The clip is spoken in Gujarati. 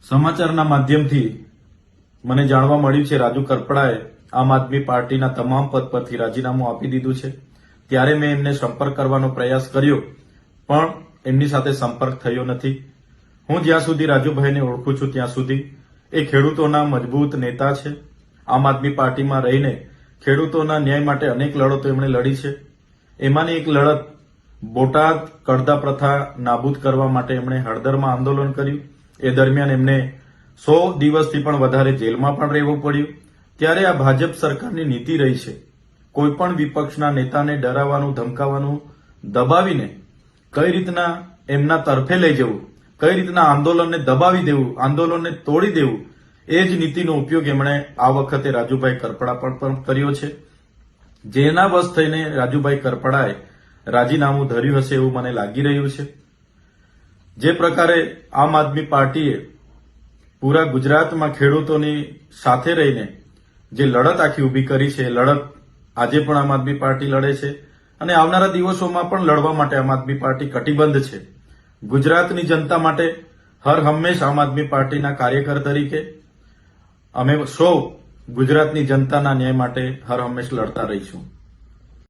સમાચારના માધ્યમથી મને જાણવા મળ્યું છે રાજુ કરપડાએ આમ આદમી પાર્ટીના તમામ પદ પરથી રાજીનામું આપી દીધું છે। ત્યારે મેં એમને સંપર્ક કરવાનો પ્રયાસ કર્યો પણ એમની સાથે સંપર્ક થયો નથી। હું જ્યાં સુધી રાજુભાઈને ઓળખું છું ત્યાં સુધી એ ખેડૂતોના મજબૂત નેતા છે। આમ આદમી પાર્ટીમાં રહીને ખેડૂતોના ન્યાય માટે અનેક લડતો એમણે લડી છે। એમાંની એક લડત બોટાદ કડદા પ્રથા નાબૂદ કરવા માટે એમણે હળદરમાં આંદોલન કર્યું। એ દરમિયાન એમને 100 દિવસથી પણ વધારે જેલમાં પણ રહેવું પડ્યું। ત્યારે આ ભાજપ સરકારની નીતિ રહી છે કોઈ પણ વિપક્ષના નેતાને ડરાવવાનું, ધમકાવવાનું, દબાવીને કઈ રીતના એમના તરફે લઈ જવું, કઈ રીતના આંદોલનને દબાવી દેવું, આંદોલનને તોડી દેવું, એ જ નીતિનો ઉપયોગ એમણે આ વખતે રાજુભાઈ કરપડા પર પણ કર્યો છે। જેના બસ થઈને રાજુભાઈ કરપડાએ રાજીનામું ધર્યું હશે એવું મને લાગી રહ્યું છે। જે પ્રકારે આમ આદમી પાર્ટીએ પૂરા ગુજરાતમાં ખેડૂતોની સાથે રહીને જે લડત આખી ઊભી કરી છે એ લડત આજે પણ આમ આદમી પાર્ટી લડે છે અને આવનારા દિવસોમાં પણ લડવા માટે આમ આદમી પાર્ટી કટિબદ્ધ છે। ગુજરાતની જનતા માટે હર હંમેશ આમ આદમી પાર્ટીના કાર્યકર તરીકે અમે સૌ ગુજરાતની જનતાના ન્યાય માટે હર હંમેશ લડતા રહીશું।